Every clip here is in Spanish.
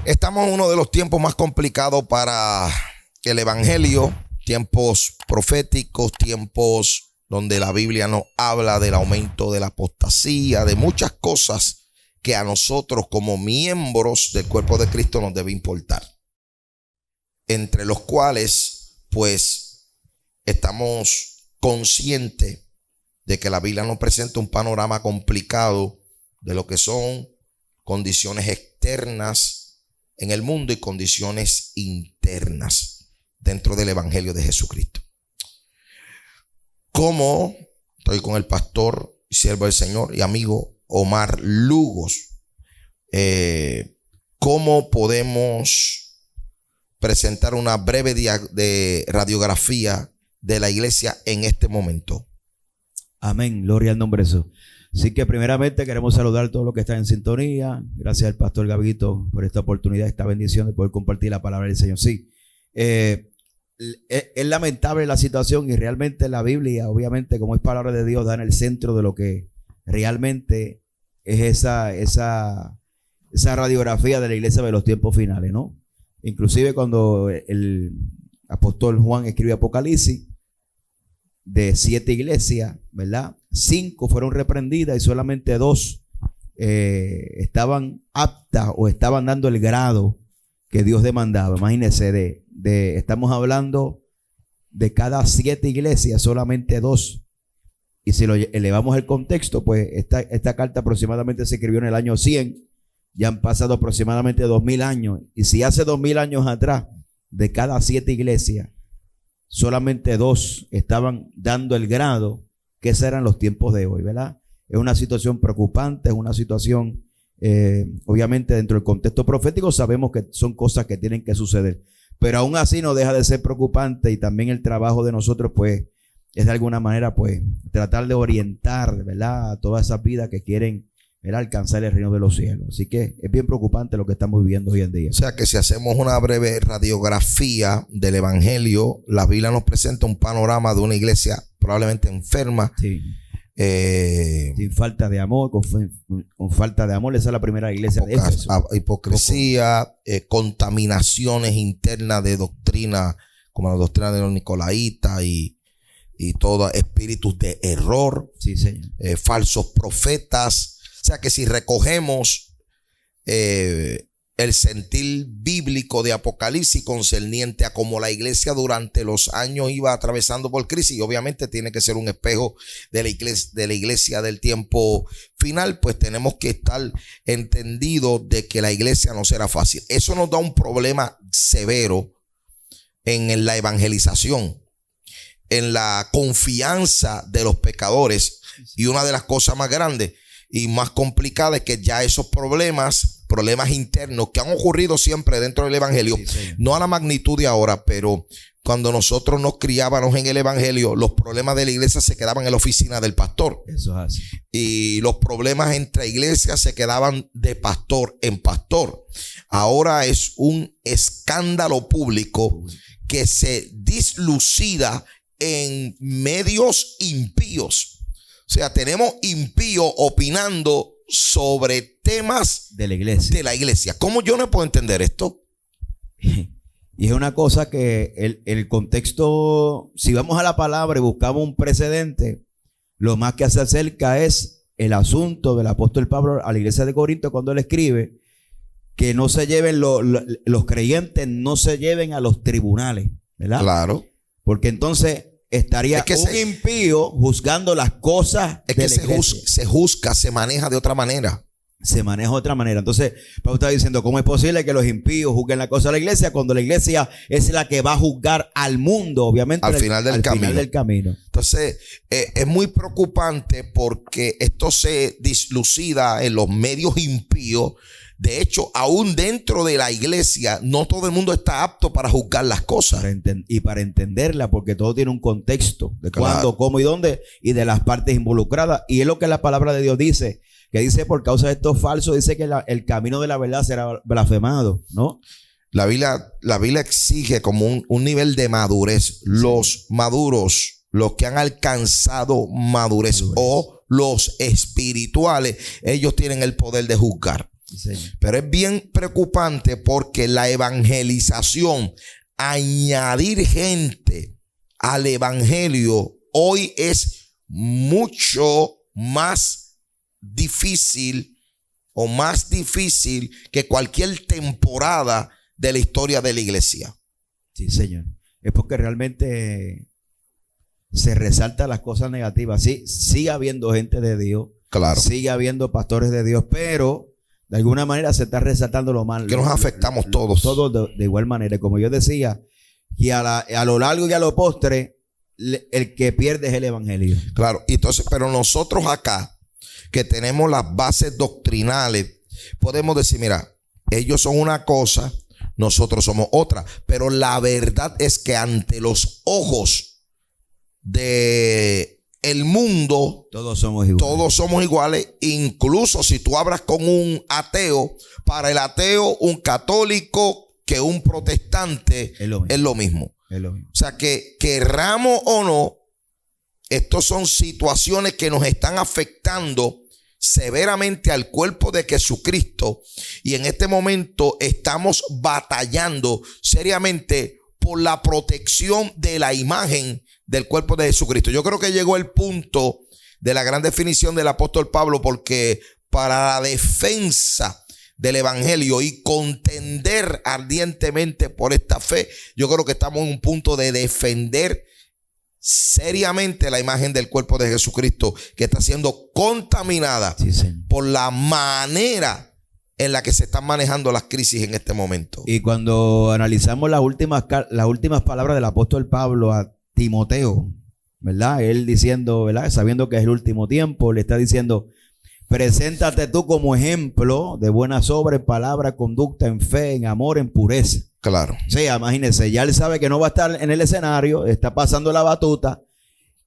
Estamos en uno de los tiempos más complicados para el evangelio, tiempos proféticos, tiempos donde la Biblia nos habla del aumento de la apostasía, de muchas cosas que a nosotros como miembros del cuerpo de Cristo nos debe importar. Entre los cuales, pues, estamos conscientes de que la Biblia nos presenta un panorama complicado de lo que son condiciones externas en el mundo y condiciones internas dentro del evangelio de Jesucristo. Como estoy con el pastor y siervo del Señor y amigo Omar Lugos, ¿cómo podemos presentar una breve de radiografía de la iglesia en este momento? Amén, gloria al nombre de Jesús. Así que primeramente queremos saludar a todos los que están en sintonía. Gracias al pastor Gabito por esta oportunidad, esta bendición de poder compartir la palabra del Señor. Sí, es lamentable la situación y realmente la Biblia, obviamente, como es palabra de Dios, da en el centro de lo que realmente es esa radiografía de la iglesia de los tiempos finales, ¿no? Inclusive cuando el apóstol Juan escribe Apocalipsis, de 7 iglesias, ¿verdad? 5 fueron reprendidas y solamente 2 estaban aptas o estaban dando el grado que Dios demandaba. Imagínense, estamos hablando de cada 7 iglesias, solamente 2. Y si lo elevamos el contexto, pues esta carta aproximadamente se escribió en el año 100. Ya han pasado aproximadamente 2000 años. Y si hace 2000 años atrás, de cada 7 iglesias, solamente 2 estaban dando el grado, que esos eran los tiempos de hoy, ¿verdad? Es una situación preocupante, es una situación, obviamente dentro del contexto profético sabemos que son cosas que tienen que suceder, pero aún así no deja de ser preocupante y también el trabajo de nosotros, pues, es de alguna manera, pues, tratar de orientar, ¿verdad?, a todas esas vidas que quieren, ¿verdad?, alcanzar el reino de los cielos. Así que es bien preocupante lo que estamos viviendo hoy en día. O sea que si hacemos una breve radiografía del evangelio, la Biblia nos presenta un panorama de una iglesia probablemente enferma. Sí. Sin falta de amor, con falta de amor. Esa es la primera iglesia de Éfeso. Hipocresía, contaminaciones internas de doctrina, como la doctrina de los nicolaítas y todo, espíritus de error, sí, señor. Falsos profetas. O sea que si recogemos el sentir bíblico de Apocalipsis concerniente a cómo la iglesia durante los años iba atravesando por crisis, y obviamente tiene que ser un espejo de la iglesia del tiempo final, pues tenemos que estar entendidos de que la iglesia no será fácil. Eso nos da un problema severo en la evangelización, en la confianza de los pecadores, y una de las cosas más grandes y más complicada es que ya esos problemas internos que han ocurrido siempre dentro del evangelio, sí, no a la magnitud de ahora, pero cuando nosotros nos criábamos en el evangelio, los problemas de la iglesia se quedaban en la oficina del pastor. Eso es así. Y los problemas entre iglesias se quedaban de pastor en pastor. Ahora es un escándalo público que se dislucida en medios impíos. O sea, tenemos impíos opinando sobre temas de la iglesia. ¿Cómo yo no puedo entender esto? Y es una cosa que el contexto, si vamos a la palabra y buscamos un precedente, lo más que se acerca es el asunto del apóstol Pablo a la iglesia de Corinto cuando él escribe que no se lleven los creyentes, no se lleven a los tribunales, ¿verdad? Claro. Porque entonces estaría un impío juzgando las cosas de la iglesia. Se juzga, se maneja de otra manera. Se maneja de otra manera. Entonces, Pablo está diciendo, ¿cómo es posible que los impíos juzguen la cosa de la iglesia cuando la iglesia es la que va a juzgar al mundo, obviamente, al final del camino? Entonces, es muy preocupante porque esto se dislucida en los medios impíos. De hecho, aún dentro de la iglesia, no todo el mundo está apto para juzgar las cosas. Para entenderla, porque todo tiene un contexto de cuándo, cómo y dónde, y de las partes involucradas. Y es lo que la palabra de Dios dice, que dice por causa de estos falsos, dice que el camino de la verdad será blasfemado, ¿no? La Biblia exige como un nivel de madurez. Sí. Los maduros, los que han alcanzado madurez o los espirituales, ellos tienen el poder de juzgar. Sí. Pero es bien preocupante porque la evangelización, añadir gente al evangelio, hoy es mucho más difícil o más difícil que cualquier temporada de la historia de la iglesia. Sí, Señor. Es porque realmente se resaltan las cosas negativas. Sí, sigue habiendo gente de Dios. Claro. Sigue habiendo pastores de Dios, pero de alguna manera se está resaltando lo malo. Que nos afectamos todos. Todos de igual manera. Como yo decía, que a lo largo y a lo postre, el que pierde es el evangelio. Claro. Entonces, pero nosotros acá, que tenemos las bases doctrinales, podemos decir, mira, ellos son una cosa, nosotros somos otra. Pero la verdad es que ante los ojos de el mundo, todos somos iguales. Todos somos iguales. Incluso si tú hablas con un ateo, para el ateo, un católico que un protestante es lo mismo. Es lo mismo. O sea que querramos o no, estos son situaciones que nos están afectando severamente al cuerpo de Jesucristo, y en este momento estamos batallando seriamente por la protección de la imagen del cuerpo de Jesucristo. Yo creo que llegó el punto de la gran definición del apóstol Pablo, porque para la defensa del evangelio y contender ardientemente por esta fe, yo creo que estamos en un punto de defender seriamente la imagen del cuerpo de Jesucristo, que está siendo contaminada por la manera en la que se están manejando las crisis en este momento. Y cuando analizamos las últimas palabras del apóstol Pablo a Timoteo, ¿verdad? Él diciendo, ¿verdad? Sabiendo que es el último tiempo, le está diciendo: preséntate tú como ejemplo de buenas obras, en palabra, conducta, en fe, en amor, en pureza. Claro. Sí, imagínense, ya él sabe que no va a estar en el escenario, está pasando la batuta,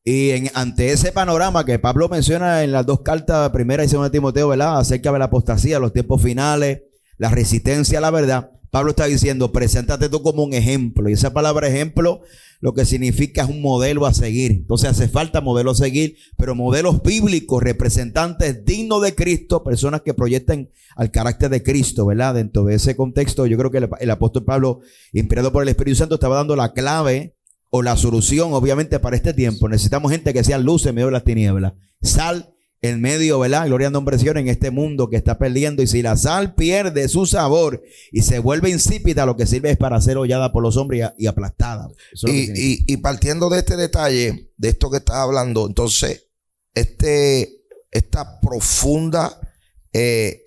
y ante ese panorama que Pablo menciona en las dos cartas, primera y segunda de Timoteo, ¿verdad? Acerca de la apostasía, los tiempos finales, la resistencia a la verdad, Pablo está diciendo: preséntate tú como un ejemplo. Y esa palabra ejemplo lo que significa es un modelo a seguir. Entonces hace falta modelo a seguir, pero modelos bíblicos, representantes dignos de Cristo, personas que proyecten al carácter de Cristo, ¿verdad? Dentro de ese contexto, yo creo que el apóstol Pablo, inspirado por el Espíritu Santo, estaba dando la clave o la solución, obviamente, para este tiempo. Necesitamos gente que sea luz en medio de las tinieblas, sal en medio, ¿verdad? Gloria al nombre del Señor, en este mundo que está perdiendo. Y si la sal pierde su sabor y se vuelve insípida, lo que sirve es para ser hollada por los hombres y aplastada. Y partiendo de este detalle, de esto que estás hablando, entonces, esta profunda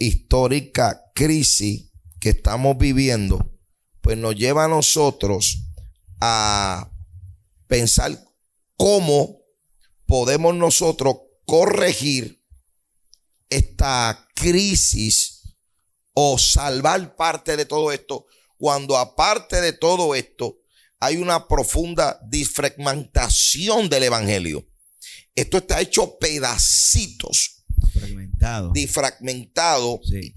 histórica crisis que estamos viviendo, pues nos lleva a nosotros a pensar cómo podemos nosotros corregir esta crisis o salvar parte de todo esto, cuando aparte de todo esto hay una profunda disfragmentación del evangelio. Esto está hecho pedacitos, disfragmentado, sí.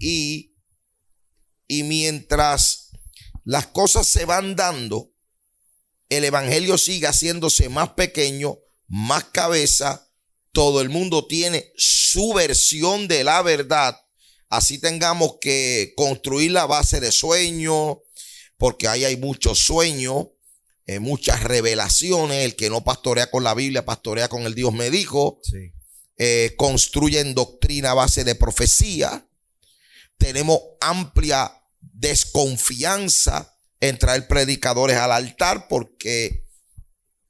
Y mientras las cosas se van dando, el evangelio sigue haciéndose más pequeño, más cabeza. Todo el mundo tiene su versión de la verdad. Así tengamos que construir la base de sueños, porque ahí hay muchos sueños, muchas revelaciones. El que no pastorea con la Biblia, pastorea con el Dios me dijo. Sí. Construyen doctrina a base de profecía. Tenemos amplia desconfianza en traer predicadores al altar, porque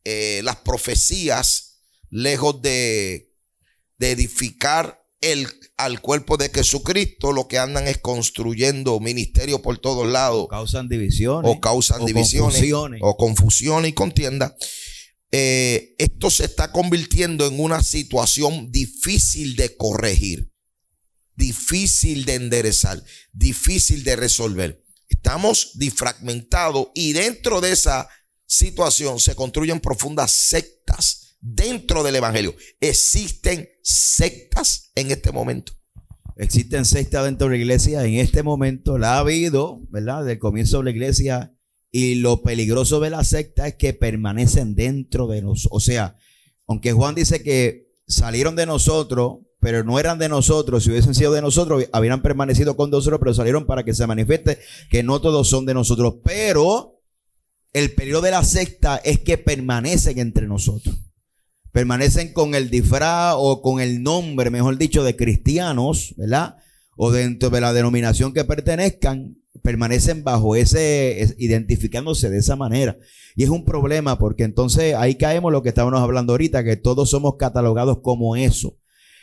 las profecías, lejos de edificar al cuerpo de Jesucristo, lo que andan es construyendo ministerios por todos lados. Causan divisiones. O confusiones y contiendas. Esto se está convirtiendo en una situación difícil de corregir, difícil de enderezar, difícil de resolver. Estamos disfragmentados, y dentro de esa situación se construyen profundas sectas. Dentro del evangelio existen sectas en este momento. Existen sectas dentro de la iglesia en este momento. La ha habido, ¿verdad? Desde el comienzo de la iglesia. Y lo peligroso de la secta es que permanecen dentro de nosotros. O sea, aunque Juan dice que salieron de nosotros, pero no eran de nosotros. Si hubiesen sido de nosotros, habrían permanecido con nosotros, pero salieron para que se manifieste que no todos son de nosotros. Pero el peligro de la secta es que permanecen entre nosotros. Permanecen con el disfraz o con el nombre, mejor dicho, de cristianos, ¿verdad? O dentro de la denominación que pertenezcan, permanecen bajo identificándose de esa manera. Y es un problema porque entonces ahí caemos lo que estábamos hablando ahorita, que todos somos catalogados como eso.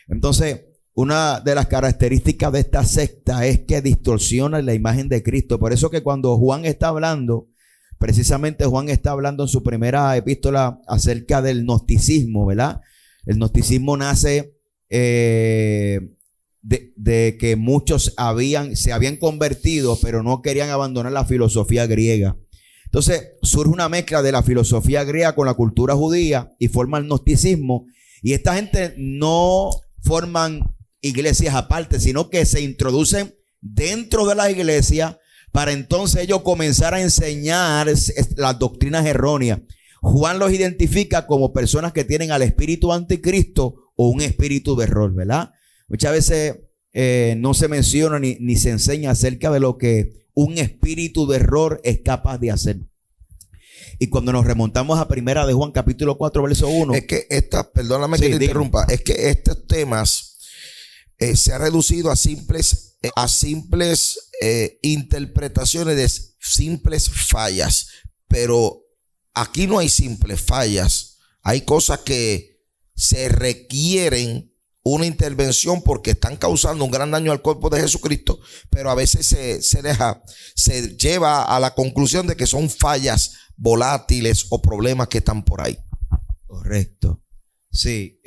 Entonces, una de las características de esta secta es que distorsiona la imagen de Cristo. Por eso que cuando Juan está hablando, precisamente Juan está hablando en su primera epístola acerca del gnosticismo, ¿verdad? El gnosticismo nace de que muchos se habían convertido, pero no querían abandonar la filosofía griega. Entonces surge una mezcla de la filosofía griega con la cultura judía y forma el gnosticismo. Y esta gente no forman iglesias aparte, sino que se introducen dentro de la iglesia para entonces ellos comenzar a enseñar las doctrinas erróneas. Juan los identifica como personas que tienen al espíritu anticristo o un espíritu de error, ¿verdad? Muchas veces no se menciona ni se enseña acerca de lo que un espíritu de error es capaz de hacer. Y cuando nos remontamos a primera de Juan capítulo 4 verso 1. Es que perdóname que te interrumpa, es que estos temas se ha reducido a simples interpretaciones de simples fallas, pero aquí no hay simples fallas, hay cosas que se requieren una intervención porque están causando un gran daño al cuerpo de Jesucristo, pero a veces se lleva a la conclusión de que son fallas volátiles o problemas que están por ahí. Correcto. Sí,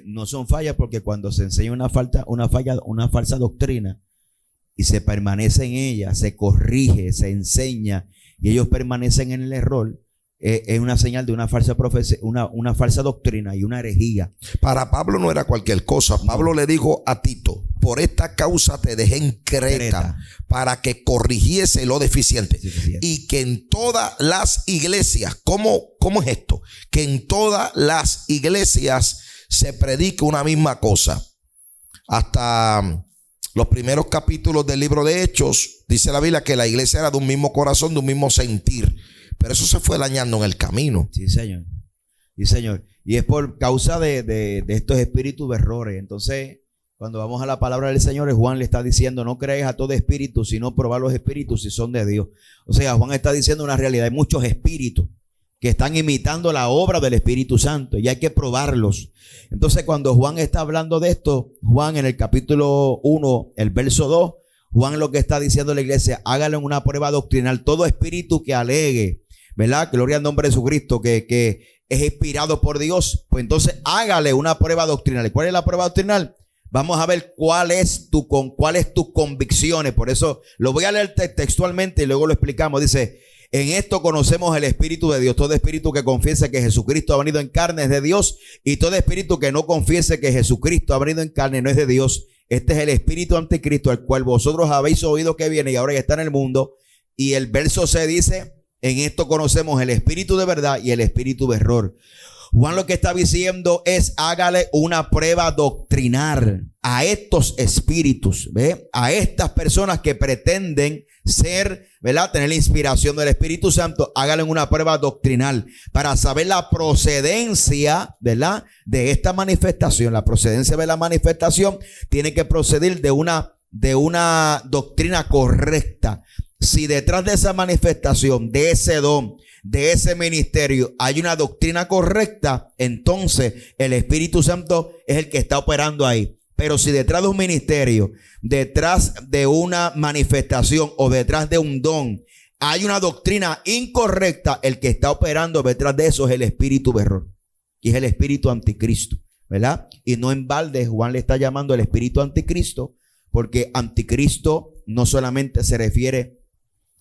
no son fallas porque cuando se enseña una falsa doctrina y se permanece en ella, se corrige, se enseña y ellos permanecen en el error, es una señal de una falsa profecía, una falsa doctrina y una herejía. Para Pablo no era cualquier cosa. Pablo le dijo a Tito: por esta causa te dejé en Creta para que corrigiese lo deficiente. Y que en todas las iglesias, ¿cómo es esto? Que en todas las iglesias se predique una misma cosa. Hasta los primeros capítulos del libro de Hechos, dice la Biblia que la iglesia era de un mismo corazón, de un mismo sentir. Pero eso se fue dañando en el camino. Sí, señor. Sí, señor. Y es por causa de estos espíritus de errores. Entonces, cuando vamos a la palabra del Señor, Juan le está diciendo: no crees a todo espíritu, sino probar los espíritus si son de Dios. O sea, Juan está diciendo una realidad. Hay muchos espíritus que están imitando la obra del Espíritu Santo y hay que probarlos. Entonces, cuando Juan está hablando de esto, Juan en el capítulo 1, el verso 2, Juan lo que está diciendo a la iglesia: hágale una prueba doctrinal. Todo espíritu que alegue, ¿verdad? Gloria al nombre de Jesucristo, que es inspirado por Dios, pues entonces hágale una prueba doctrinal. ¿Cuál es la prueba doctrinal? Vamos a ver cuáles tus convicciones. Por eso lo voy a leer textualmente y luego lo explicamos. Dice: en esto conocemos el Espíritu de Dios. Todo espíritu que confiese que Jesucristo ha venido en carne es de Dios, y todo espíritu que no confiese que Jesucristo ha venido en carne no es de Dios. Este es el espíritu anticristo, al cual vosotros habéis oído que viene y ahora ya está en el mundo. Y el verso C dice: en esto conocemos el espíritu de verdad y el espíritu de error. Juan lo que está diciendo es: hágale una prueba doctrinal a estos espíritus, ¿ve? A estas personas que pretenden ser, ¿verdad?, tener la inspiración del Espíritu Santo. Hágale una prueba doctrinal para saber la procedencia, ¿verdad?, de esta manifestación. La procedencia de la manifestación tiene que proceder de una doctrina correcta. Si detrás de esa manifestación, de ese don, de ese ministerio hay una doctrina correcta, entonces el Espíritu Santo es el que está operando ahí. Pero si detrás de un ministerio, detrás de una manifestación o detrás de un don hay una doctrina incorrecta, el que está operando detrás de eso es el espíritu de error, y es el espíritu anticristo, ¿verdad? Y no en balde Juan le está llamando el espíritu anticristo, porque anticristo no solamente se refiere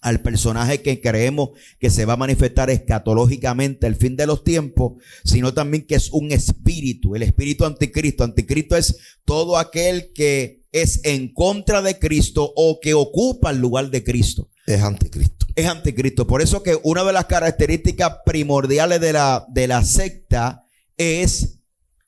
al personaje que creemos que se va a manifestar escatológicamente al fin de los tiempos, sino también que es un espíritu, el espíritu anticristo. Anticristo es todo aquel que es en contra de Cristo o que ocupa el lugar de Cristo. Es anticristo. Es anticristo. Por eso que una de las características primordiales de la secta es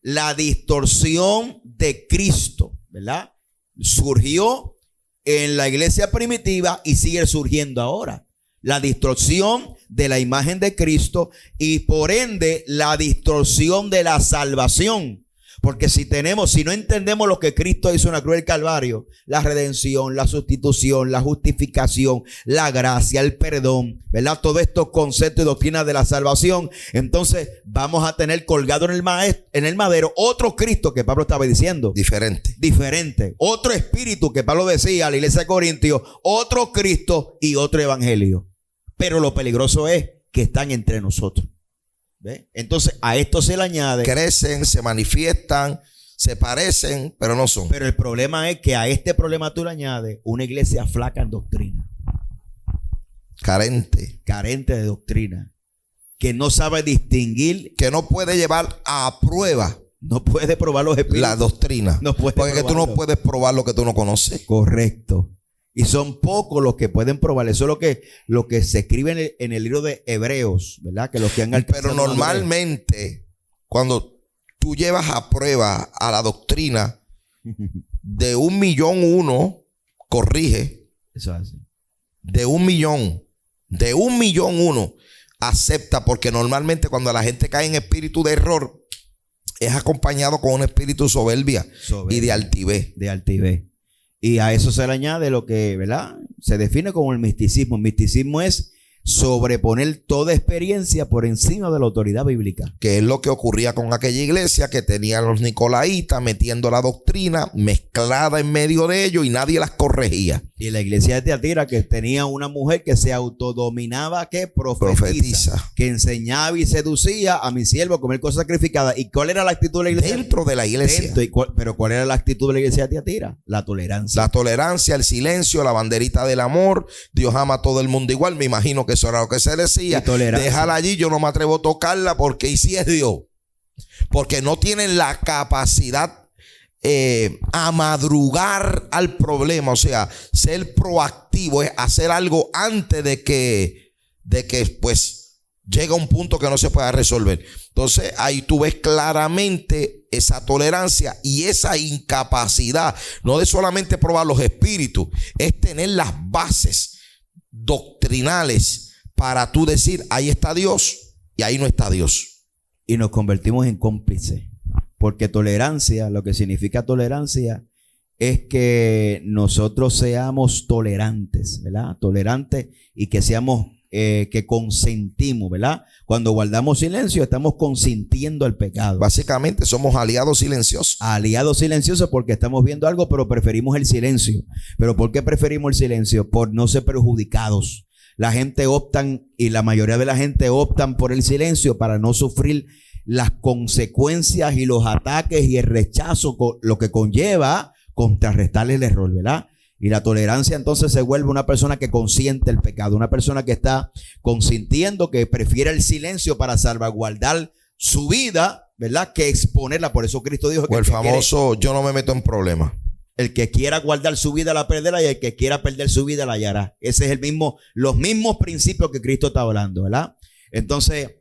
la distorsión de Cristo, ¿verdad? Surgió en la iglesia primitiva y sigue surgiendo ahora. La distorsión de la imagen de Cristo y por ende la distorsión de la salvación. Porque si no entendemos lo que Cristo hizo en la cruz del Calvario, la redención, la sustitución, la justificación, la gracia, el perdón, ¿verdad? Todos estos conceptos y doctrinas de la salvación, entonces vamos a tener colgado en el madero otro Cristo que Pablo estaba diciendo. Diferente. Otro espíritu que Pablo decía a la iglesia de Corintios, otro Cristo y otro evangelio. Pero lo peligroso es que están entre nosotros. ¿Ve? Entonces a esto se le añade, crecen, se manifiestan, se parecen, pero no son. Pero el problema es que a este problema tú le añades una iglesia flaca en doctrina, carente de doctrina, que no sabe distinguir, que no puede llevar a prueba, no puede probar los espíritus, la doctrina, porque tú no puedes probar lo que tú no conoces. Correcto. Y son pocos los que pueden probar. Eso es lo que se escribe en el libro de Hebreos, ¿verdad? Que los que han alcanzado. Pero normalmente, cuando tú llevas a prueba a la doctrina, de 1.000.000 corrige. Eso es así. De 1.000.000 acepta, porque normalmente cuando la gente cae en espíritu de error, es acompañado con un espíritu soberbia y de altivez. Y a eso se le añade lo que, ¿verdad?, se define como el misticismo. El misticismo es sobreponer toda experiencia por encima de la autoridad bíblica. Que es lo que ocurría con aquella iglesia que tenía a los nicolaitas metiendo la doctrina mezclada en medio de ellos y nadie las corregía. Y la iglesia de Tiatira, que tenía una mujer que se autodominaba, que profetiza, que enseñaba y seducía a mi siervo a comer cosas sacrificadas. ¿Y cuál era la actitud de la iglesia? Dentro de la iglesia. Pero ¿cuál era la actitud de la iglesia de Tiatira? La tolerancia. La tolerancia, el silencio, la banderita del amor. Dios ama a todo el mundo igual. Me imagino que eso era lo que se decía. Déjala allí, yo no me atrevo a tocarla porque ¿y si es Dios? Porque no tienen la capacidad a madrugar al problema, o sea, ser proactivo, es hacer algo antes de que pues llega un punto que no se pueda resolver. Entonces ahí tú ves claramente esa tolerancia y esa incapacidad, no de solamente probar los espíritus, es tener las bases doctrinales para tú decir, ahí está Dios y ahí no está Dios. Y nos convertimos en cómplices. Porque tolerancia, lo que significa tolerancia es que nosotros seamos tolerantes, ¿verdad? Tolerantes y que seamos, que consentimos, ¿verdad? Cuando guardamos silencio estamos consintiendo el pecado. Básicamente somos aliados silenciosos. Aliados silenciosos porque estamos viendo algo pero preferimos el silencio. ¿Pero por qué preferimos el silencio? Por no ser perjudicados. La gente optan y la mayoría de la gente optan por el silencio para no sufrir las consecuencias y los ataques y el rechazo, lo que conlleva contrarrestar el error, ¿verdad? Y la tolerancia entonces se vuelve una persona que consiente el pecado, una persona que está consintiendo, que prefiere el silencio para salvaguardar su vida, ¿verdad?, que exponerla. Por eso Cristo dijo que el famoso yo no me meto en problemas. El que quiera guardar su vida la perderá y el que quiera perder su vida la hallará. Ese es los mismos principios que Cristo está hablando, ¿verdad? Entonces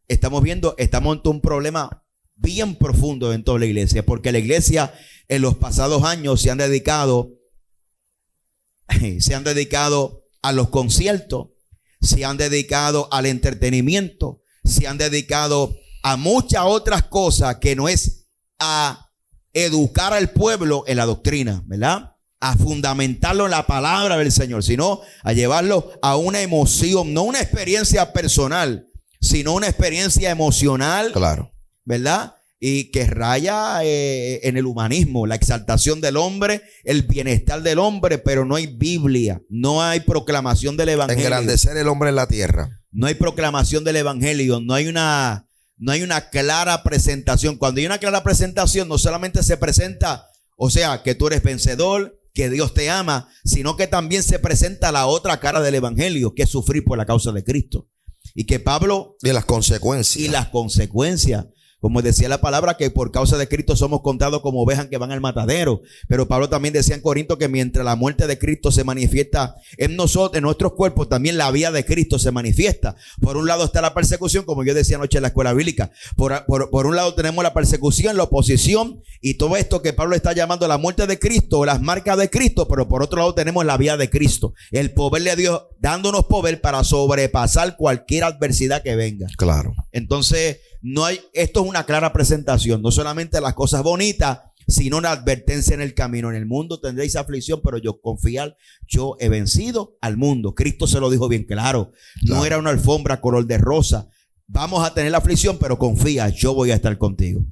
estamos ante un problema bien profundo en toda la iglesia, porque la iglesia en los pasados años se han dedicado a los conciertos, se han dedicado al entretenimiento, se han dedicado a muchas otras cosas que no es a educar al pueblo en la doctrina, ¿verdad?, a fundamentarlo en la palabra del Señor, sino a llevarlo a una emoción, no una experiencia personal, sino una experiencia emocional, claro, ¿verdad? Y que raya en el humanismo, la exaltación del hombre, el bienestar del hombre, pero no hay Biblia, no hay proclamación del evangelio. Engrandecer el hombre en la tierra. No hay proclamación del evangelio, no hay una clara presentación. Cuando hay una clara presentación, no solamente se presenta, o sea, que tú eres vencedor, que Dios te ama, sino que también se presenta la otra cara del evangelio, que es sufrir por la causa de Cristo. Y que Pablo... Y las consecuencias. Y las consecuencias. Como decía la palabra, que por causa de Cristo somos contados como ovejas que van al matadero. Pero Pablo también decía en Corinto que mientras la muerte de Cristo se manifiesta en nosotros, en nuestros cuerpos, también la vida de Cristo se manifiesta. Por un lado está la persecución, como yo decía anoche en la escuela bíblica. Por un lado tenemos la persecución, la oposición y todo esto que Pablo está llamando la muerte de Cristo, las marcas de Cristo. Pero por otro lado tenemos la vida de Cristo, el poder de Dios dándonos poder para sobrepasar cualquier adversidad que venga. Claro. Entonces, esto es una clara presentación, no solamente las cosas bonitas, sino una advertencia en el camino. En el mundo tendréis aflicción, pero yo he vencido al mundo. Cristo se lo dijo bien claro. No era una alfombra color de rosa. Vamos a tener la aflicción, pero confía, yo voy a estar contigo.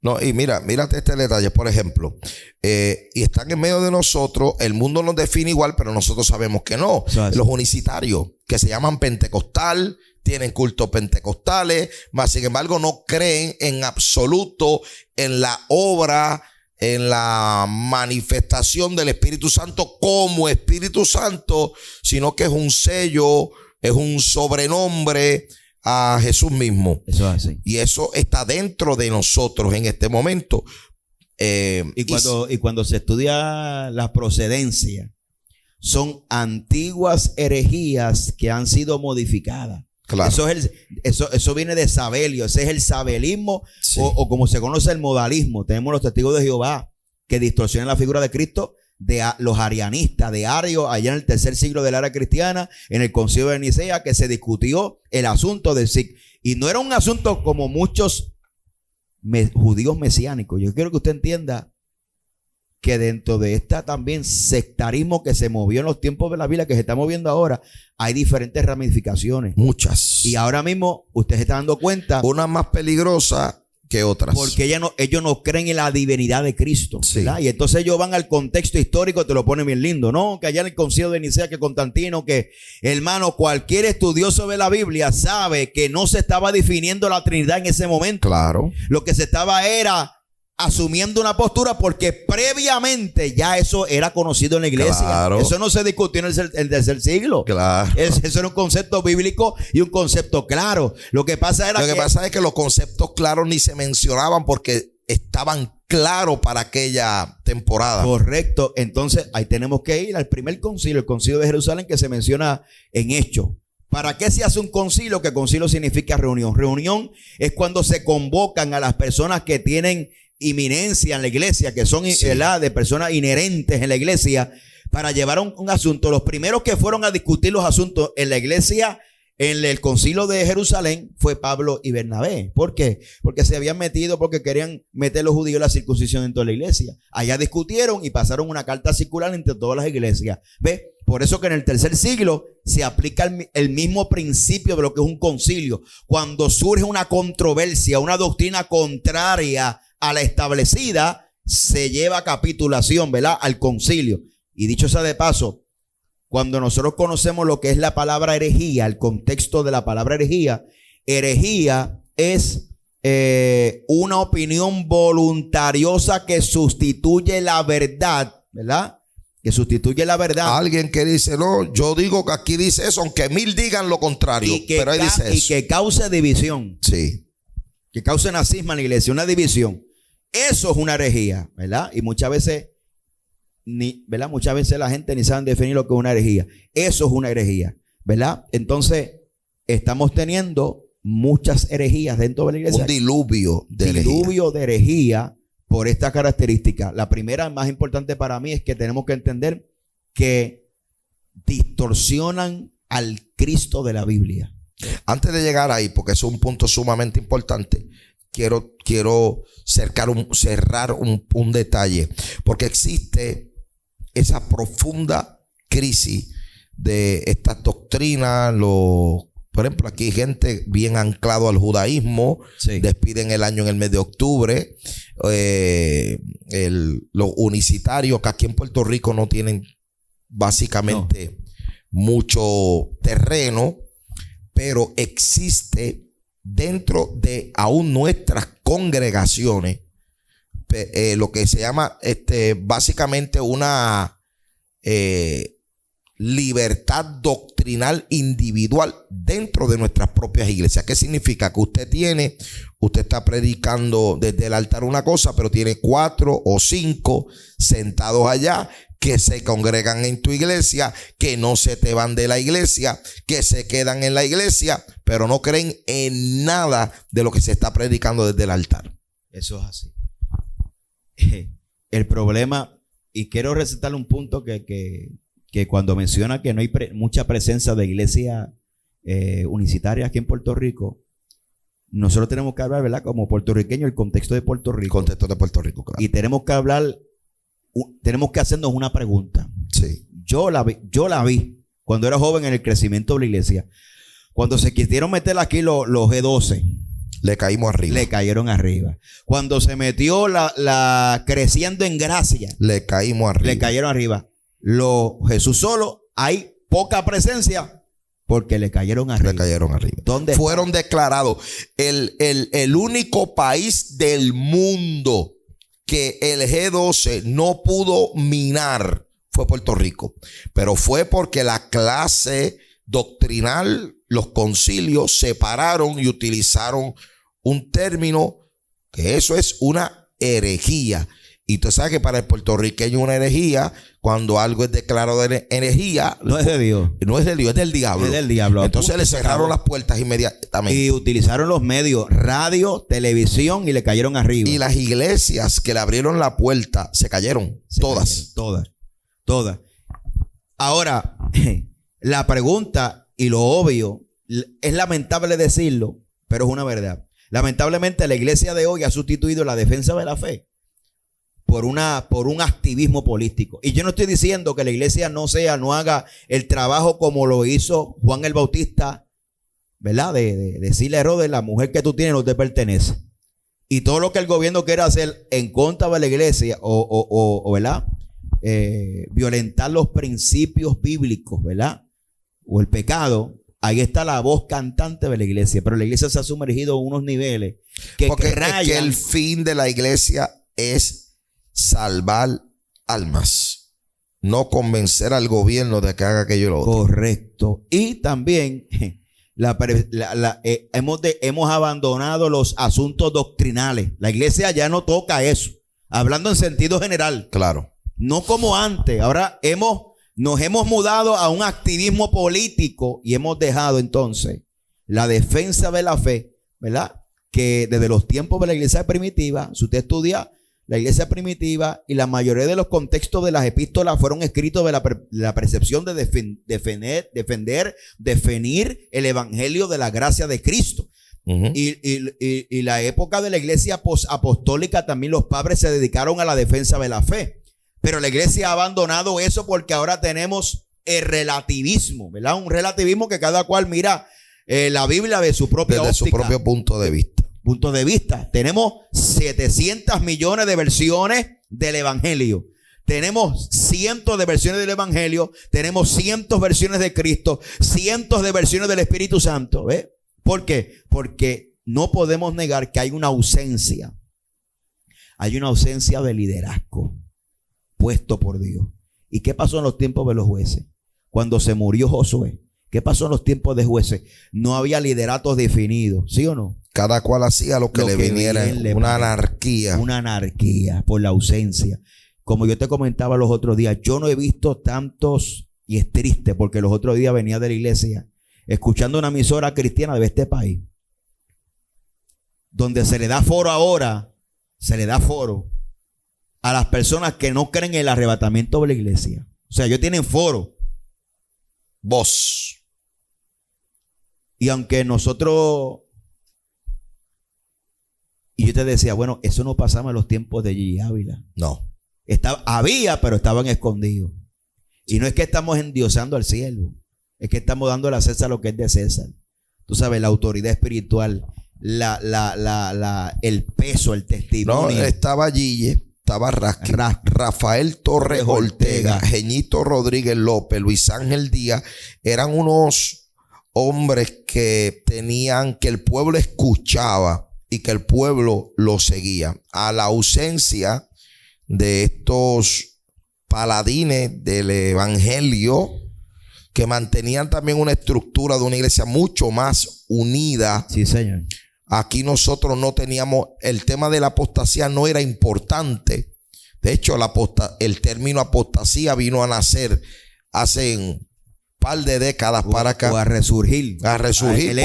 No, y mírate este detalle, por ejemplo, y están en medio de nosotros, el mundo nos define igual, pero nosotros sabemos que no. Los unicitarios, que se llaman pentecostal, tienen cultos pentecostales, mas sin embargo no creen en absoluto en la obra, en la manifestación del Espíritu Santo como Espíritu Santo, sino que es un sello, es un sobrenombre a Jesús mismo. Eso es así. Y eso está dentro de nosotros en este momento. Y cuando se estudia la procedencia, son antiguas herejías que han sido modificadas. Claro. Eso viene de Sabelio. Ese es el sabelismo, sí. o como se conoce el modalismo. Tenemos los testigos de Jehová que distorsionan la figura de Cristo, de los arianistas, de Ario, allá en el tercer siglo de la era cristiana, en el concilio de Nicea, que se discutió el asunto del SIC. Y no era un asunto como muchos judíos mesiánicos. Yo quiero que usted entienda que dentro de esta también sectarismo que se movió en los tiempos de la Biblia, que se está moviendo ahora, hay diferentes ramificaciones. Muchas. Y ahora mismo usted se está dando cuenta. Una más peligrosa que otras. Porque ellos no creen en la divinidad de Cristo. Sí. Y entonces ellos van al contexto histórico, te lo ponen bien lindo, ¿no? Que allá en el concilio de Nicea, que Constantino, que hermano, cualquier estudioso de la Biblia sabe que no se estaba definiendo la Trinidad en ese momento. Claro. Lo que se estaba era asumiendo una postura, porque previamente ya eso era conocido en la iglesia. Claro. Eso no se discutió en el tercer siglo. Claro. Eso era un concepto bíblico y un concepto claro. Lo que pasa es que los conceptos claros ni se mencionaban porque estaban claros para aquella temporada. Correcto. Entonces ahí tenemos que ir al primer concilio, el concilio de Jerusalén, que se menciona en Hechos. ¿Para qué se hace un concilio? Que concilio significa reunión. Reunión es cuando se convocan a las personas que tienen inminencia en la iglesia, que son de personas inherentes en la iglesia, para llevar un asunto. Los primeros que fueron a discutir los asuntos en la iglesia, en el concilio de Jerusalén, fue Pablo y Bernabé. ¿Por qué? Porque se habían metido, porque querían meter los judíos la circuncisión en toda la iglesia. Allá discutieron y pasaron una carta circular entre todas las iglesias. ¿Ve? Por eso que en el tercer siglo se aplica el mismo principio de lo que es un concilio. Cuando surge una controversia, una doctrina contraria a la establecida, se lleva a capitulación, ¿verdad? Al concilio. Y dicho sea de paso, cuando nosotros conocemos lo que es la palabra herejía, el contexto de la palabra herejía es una opinión voluntariosa que sustituye la verdad, ¿verdad? Que sustituye la verdad. Alguien que dice, no, yo digo que aquí dice eso, aunque 1000 digan lo contrario, pero ahí dice eso. Y que cause división. Sí. Que cause nazismo en la iglesia, una división. Eso es una herejía, ¿verdad? Y muchas veces, ¿verdad? Muchas veces la gente ni sabe definir lo que es una herejía. Eso es una herejía, ¿verdad? Entonces, estamos teniendo muchas herejías dentro de la iglesia. Un diluvio de herejía por esta característica. La primera, más importante para mí, es que tenemos que entender que distorsionan al Cristo de la Biblia. Antes de llegar ahí, porque es un punto sumamente importante, quiero cerrar un detalle, porque existe esa profunda crisis de estas doctrinas. Por ejemplo, aquí hay gente bien anclado al judaísmo, sí. Despiden el año en el mes de octubre. Los unicitarios, que aquí en Puerto Rico no tienen básicamente mucho terreno, pero existe dentro de aún nuestras congregaciones lo que se llama básicamente libertad doctrinal individual dentro de nuestras propias iglesias. ¿Qué significa? Que usted está predicando desde el altar una cosa, pero tiene 4 o 5 sentados allá que se congregan en tu iglesia, que no se te van de la iglesia, que se quedan en la iglesia, pero no creen en nada de lo que se está predicando desde el altar. Eso es así. El problema, y quiero resaltar un punto que cuando menciona que no hay mucha presencia de iglesia unicitaria aquí en Puerto Rico, nosotros tenemos que hablar, ¿verdad? Como puertorriqueños, el contexto de Puerto Rico. El contexto de Puerto Rico, claro. Y tenemos que hablar, tenemos que hacernos una pregunta. Sí. Yo la vi cuando era joven en el crecimiento de la iglesia. Cuando se quisieron meter aquí los G12, le caímos arriba. le cayeron arriba. Cuando se metió la creciendo en gracia, le caímos arriba. le cayeron arriba. Jesús solo, hay poca presencia porque le cayeron arriba. Le cayeron arriba. ¿Dónde fueron declarados el único país del mundo que el G12 no pudo minar fue Puerto Rico, pero fue porque la clase doctrinal, los concilios separaron y utilizaron un término que eso es una herejía. Y tú sabes que para el puertorriqueño una herejía, cuando algo es declarado de herejía, no es de Dios. No es de Dios, es del diablo. Es del diablo. Entonces le cerraron las puertas inmediatamente. Y utilizaron los medios, radio, televisión, y le cayeron arriba. Y las iglesias que le abrieron la puerta se cayeron. Todas. Ahora, la pregunta y lo obvio, es lamentable decirlo, pero es una verdad. Lamentablemente la iglesia de hoy ha sustituido la defensa de la fe por un activismo político. Y yo no estoy diciendo que la iglesia no haga el trabajo como lo hizo Juan el Bautista, ¿verdad? De decirle a Herodes, la mujer que tú tienes no te pertenece. Y todo lo que el gobierno quiera hacer en contra de la iglesia o ¿verdad? Violentar los principios bíblicos, ¿verdad? O el pecado. Ahí está la voz cantante de la iglesia. Pero la iglesia se ha sumergido en unos niveles porque es que el fin de la iglesia es salvar almas, no convencer al gobierno de que haga aquello y lo otro. Correcto. Y también hemos abandonado los asuntos doctrinales. La iglesia ya no toca eso, hablando en sentido general. Claro. No como antes. Ahora nos hemos mudado a un activismo político y hemos dejado entonces la defensa de la fe, ¿verdad? Que desde los tiempos de la iglesia primitiva, si usted estudia la iglesia primitiva, y la mayoría de los contextos de las epístolas fueron escritos de la percepción de definir el evangelio de la gracia de Cristo. Uh-huh. Y la época de la iglesia apostólica también los padres se dedicaron a la defensa de la fe. Pero la iglesia ha abandonado eso porque ahora tenemos el relativismo, ¿verdad? Un relativismo que cada cual mira la Biblia de su propia óptica, su propio punto de vista. Tenemos 700 millones de versiones del evangelio. Tenemos cientos de versiones del evangelio. Tenemos cientos de versiones de Cristo. Cientos de versiones del Espíritu Santo. ¿Ves? ¿Por qué? Porque no podemos negar que hay una ausencia. Hay una ausencia de liderazgo puesto por Dios. ¿Y qué pasó en los tiempos de los jueces? Cuando se murió Josué. ¿Qué pasó en los tiempos de jueces? No había lideratos definidos, ¿sí o no? Cada cual hacía lo que le viniera. Una anarquía. Una anarquía por la ausencia. Como yo te comentaba los otros días, yo no he visto tantos, y es triste porque los otros días venía de la iglesia escuchando una emisora cristiana de este país, donde se le da foro ahora, a las personas que no creen en el arrebatamiento de la iglesia. O sea, ellos tienen foro. Voz. Y aunque nosotros, y yo te decía, bueno, eso no pasaba en los tiempos de Gigi Ávila. No. Había, pero estaban escondidos. Y no es que estamos endiosando al siervo, es que estamos dándole a César lo que es de César. Tú sabes, la autoridad espiritual, el peso, el testimonio. No, estaba Gigi. Estaba Rafael Torres Ortega, Jeñito Rodríguez López, Luis Ángel Díaz. Eran unos hombres que el pueblo escuchaba y que el pueblo lo seguía. A la ausencia de estos paladines del evangelio, que mantenían también una estructura de una iglesia mucho más unida. Sí, Señor. Aquí nosotros no teníamos, el tema de la apostasía no era importante. De hecho, el término apostasía vino a nacer hace un par de décadas para acá. O a resurgir. A resurgir,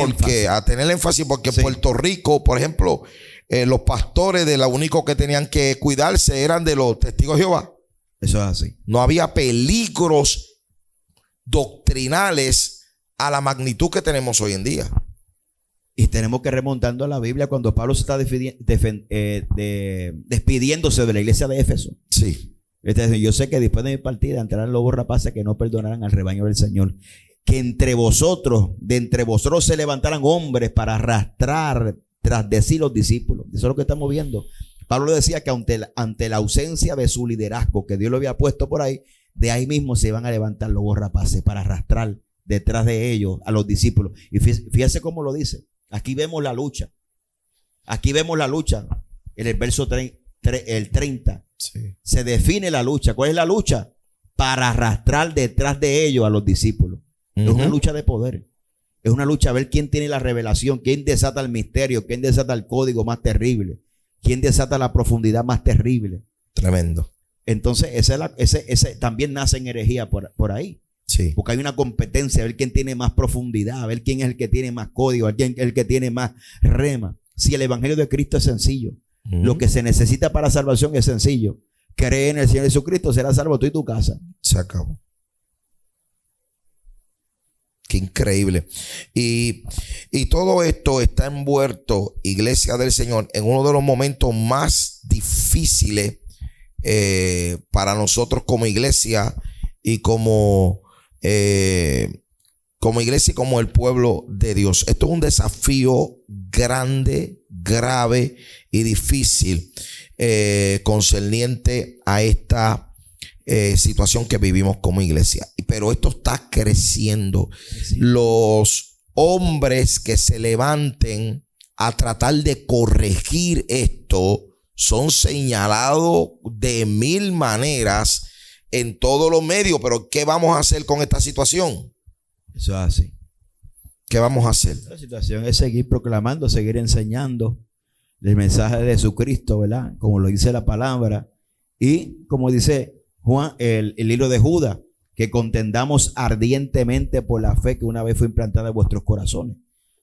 a tener énfasis, porque en Puerto Rico, por ejemplo, los pastores de lo único que tenían que cuidarse eran de los testigos de Jehová. Eso es así. No había peligros doctrinales a la magnitud que tenemos hoy en día. Y tenemos que remontando a la Biblia cuando Pablo se está despidiéndose de la iglesia de Éfeso. Sí. Yo sé que después de mi partida entrarán lobos rapaces que no perdonarán al rebaño del Señor. Que de entre vosotros se levantaran hombres para arrastrar tras de sí los discípulos. Eso es lo que estamos viendo. Pablo decía que ante la ausencia de su liderazgo que Dios lo había puesto por ahí, de ahí mismo se iban a levantar lobos rapaces para arrastrar detrás de ellos a los discípulos. Y fíjese cómo lo dice. Aquí vemos la lucha. Aquí vemos la lucha. En el verso 30. Sí. Se define la lucha. ¿Cuál es la lucha? Para arrastrar detrás de ellos a los discípulos. Es una lucha de poder. Es una lucha a ver quién tiene la revelación, quién desata el misterio, quién desata el código más terrible, quién desata la profundidad más terrible. Tremendo. Entonces, ese también nace en herejía por ahí. Sí. Porque hay una competencia, a ver quién tiene más profundidad, a ver quién es el que tiene más código, a ver quién es el que tiene más rema. Si el evangelio de Cristo es sencillo, lo que se necesita para salvación es sencillo. Cree en el Señor Jesucristo, serás salvo tú y tu casa. Se acabó. Qué increíble. Y todo esto está envuelto, iglesia del Señor, en uno de los momentos más difíciles para nosotros como iglesia y como iglesia y como el pueblo de Dios. Esto es un desafío grande, grave y difícil concerniente a esta situación que vivimos como iglesia. Pero esto está creciendo. Sí. Los hombres que se levanten a tratar de corregir esto son señalados de mil maneras en todos los medios. Pero ¿qué vamos a hacer con esta situación? Eso es así. ¿Qué vamos a hacer? La situación es seguir proclamando, seguir enseñando el mensaje de Jesucristo, ¿verdad? Como lo dice la palabra. Y como dice Juan, el libro de Judas, que contendamos ardientemente por la fe que una vez fue implantada en vuestros corazones.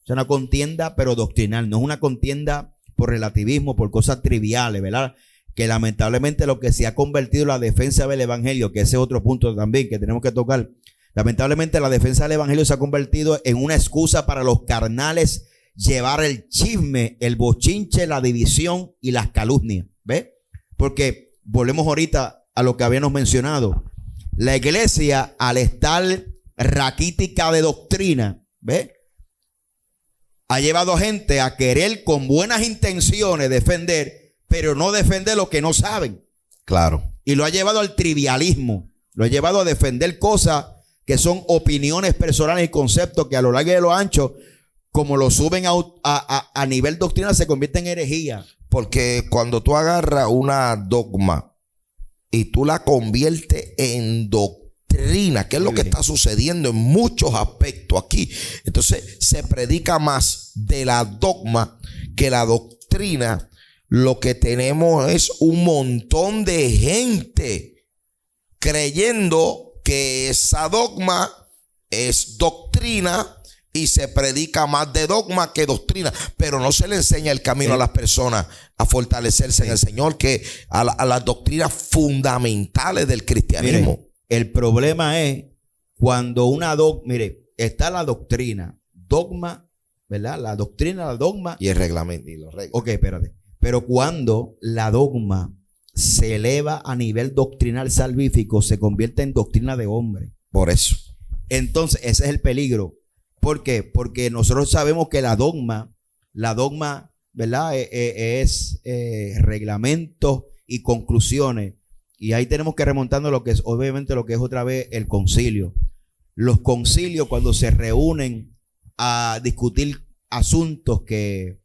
Es una contienda, pero doctrinal. No es una contienda por relativismo, por cosas triviales, ¿verdad? Que lamentablemente lo que se ha convertido en la defensa del evangelio, que ese es otro punto también que tenemos que tocar. Lamentablemente la defensa del evangelio se ha convertido en una excusa para los carnales llevar el chisme, el bochinche, la división y las calumnias. ¿Ves? Porque volvemos ahorita a lo que habíamos mencionado. La iglesia, al estar raquítica de doctrina, ¿ves?, ha llevado a gente a querer con buenas intenciones defender, pero no defender lo que no saben. Claro. Y lo ha llevado al trivialismo. Lo ha llevado a defender cosas que son opiniones personales y conceptos que a lo largo y a lo ancho, como lo suben a nivel doctrinal, se convierte en herejía. Porque cuando tú agarras una dogma y tú la conviertes en doctrina, que es lo que está sucediendo en muchos aspectos aquí, entonces se predica más de la dogma que la doctrina. Lo que tenemos es un montón de gente creyendo que esa dogma es doctrina y se predica más de dogma que doctrina, pero no se le enseña el camino a las personas a fortalecerse en el Señor, que a las doctrinas fundamentales del cristianismo. Mire, el problema es cuando una dogma, mire, está la doctrina, dogma, ¿verdad? La doctrina, la dogma y el reglamento y los reglas. Ok, espérate. Pero cuando la dogma se eleva a nivel doctrinal salvífico, se convierte en doctrina de hombre. Por eso. Entonces, ese es el peligro. ¿Por qué? Porque nosotros sabemos que la dogma, ¿verdad? Es reglamentos y conclusiones. Y ahí tenemos que remontarnos lo que es, obviamente, lo que es otra vez el concilio. Los concilios, cuando se reúnen a discutir asuntos que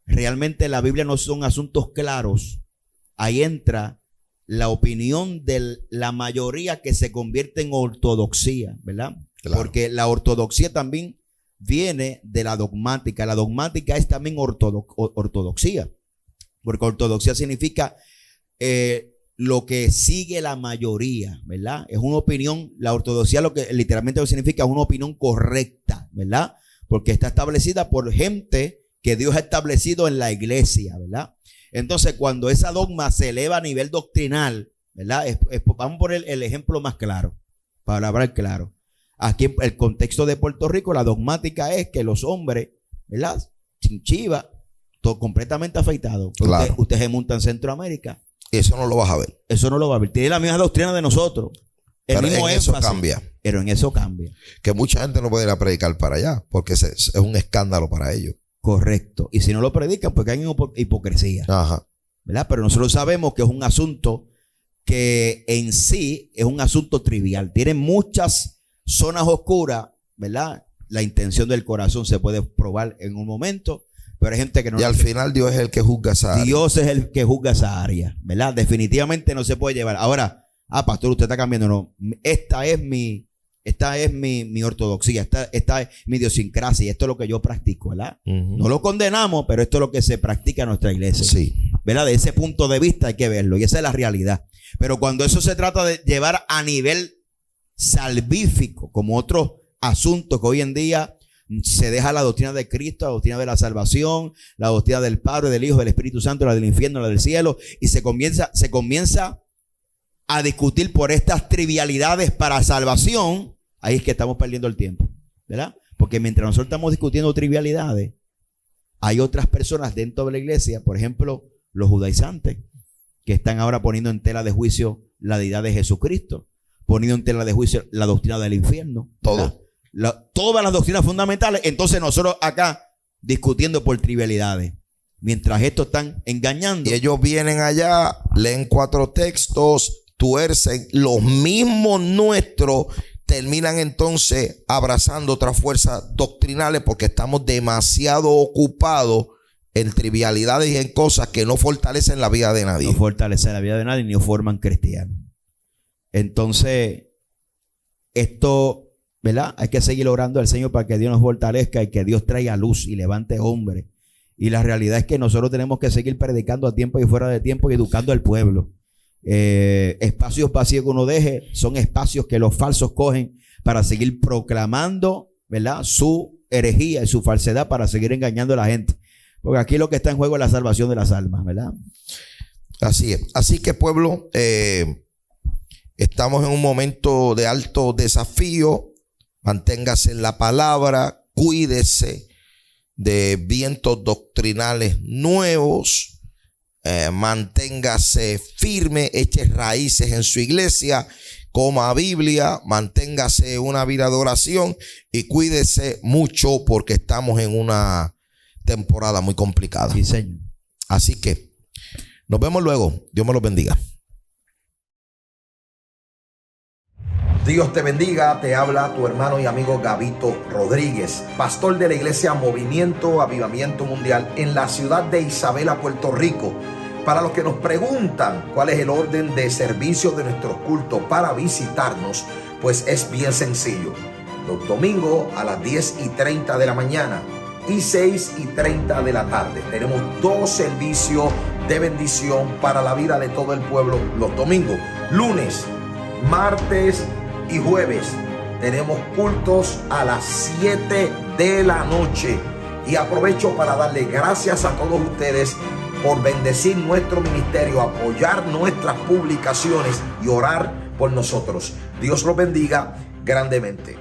realmente en la Biblia no son asuntos claros, ahí entra la opinión de la mayoría que se convierte en ortodoxia, ¿verdad? Claro. Porque la ortodoxia también viene de la dogmática. La dogmática es también ortodoxia, porque ortodoxia significa lo que sigue la mayoría, ¿verdad? Es una opinión, la ortodoxia lo que literalmente lo significa es una opinión correcta, ¿verdad? Porque está establecida por gente que Dios ha establecido en la iglesia, ¿verdad? Entonces, cuando esa dogma se eleva a nivel doctrinal, ¿verdad? Vamos a poner el ejemplo más claro, para hablar claro. Aquí en el contexto de Puerto Rico, la dogmática es que los hombres, ¿verdad? Sin chiva, todo completamente afeitado. Claro. Usted se monta en Centroamérica. Eso no lo vas a ver. Eso no lo va a ver. Tiene la misma doctrina de nosotros. Pero en eso cambia. Pero en eso cambia. Que mucha gente no puede ir a predicar para allá, porque es un escándalo para ellos. Correcto. Y si no lo predican, pues caen en hipocresía. Ajá. ¿Verdad? Pero nosotros sabemos que es un asunto que en sí es un asunto trivial. Tiene muchas zonas oscuras, ¿verdad? La intención del corazón se puede probar en un momento, pero hay gente que no. Y al final Dios es el que juzga esa área. Dios es el que juzga esa área, ¿verdad? Definitivamente no se puede llevar. Ahora, pastor, usted está cambiando. No, esta es mi ortodoxia, esta es mi idiosincrasia, esto es lo que yo practico, ¿verdad? No lo condenamos, pero esto es lo que se practica en nuestra iglesia. Sí. ¿Verdad? De ese punto de vista hay que verlo, y esa es la realidad. Pero cuando eso se trata de llevar a nivel salvífico, como otros asuntos que hoy en día se deja la doctrina de Cristo, la doctrina de la salvación, la doctrina del Padre, del Hijo, del Espíritu Santo, la del infierno, la del cielo, y se comienza a discutir por estas trivialidades para salvación, ahí es que estamos perdiendo el tiempo, ¿verdad? Porque mientras nosotros estamos discutiendo trivialidades, hay otras personas dentro de la iglesia, por ejemplo, los judaizantes, que están ahora poniendo en tela de juicio la deidad de Jesucristo, poniendo en tela de juicio la doctrina del infierno. Todo. Todas las doctrinas fundamentales. Entonces nosotros acá discutiendo por trivialidades, mientras estos están engañando. Y ellos vienen allá, leen 4 textos, tuercen, los mismos nuestros terminan entonces abrazando otras fuerzas doctrinales porque estamos demasiado ocupados en trivialidades y en cosas que no fortalecen la vida de nadie. No fortalecen la vida de nadie ni forman cristianos. Entonces, esto, ¿verdad? Hay que seguir orando al Señor para que Dios nos fortalezca y que Dios traiga luz y levante hombres. Y la realidad es que nosotros tenemos que seguir predicando a tiempo y fuera de tiempo y educando al pueblo. Espacios vacíos que uno deje son espacios que los falsos cogen para seguir proclamando, ¿verdad?, su herejía y su falsedad, para seguir engañando a la gente. Porque aquí lo que está en juego es la salvación de las almas, ¿verdad? Así es. Así que, pueblo, estamos en un momento de alto desafío. Manténgase en la palabra, cuídese de vientos doctrinales nuevos. Manténgase firme, eche raíces en su iglesia, coma Biblia, manténgase una vida de oración y cuídese mucho porque estamos en una temporada muy complicada. Sí, señor. Así que nos vemos luego. Dios me los bendiga. Dios te bendiga, te habla tu hermano y amigo Gabito Rodríguez, pastor de la iglesia Movimiento Avivamiento Mundial en la ciudad de Isabela, Puerto Rico. Para los que nos preguntan cuál es el orden de servicio de nuestros cultos para visitarnos, pues es bien sencillo. Los domingos a las 10:30 de la mañana y 6:30 de la tarde. Tenemos 2 servicios de bendición para la vida de todo el pueblo los domingos. Lunes, martes y jueves tenemos cultos a las 7 de la noche. Y aprovecho para darle gracias a todos ustedes por bendecir nuestro ministerio, apoyar nuestras publicaciones y orar por nosotros. Dios los bendiga grandemente.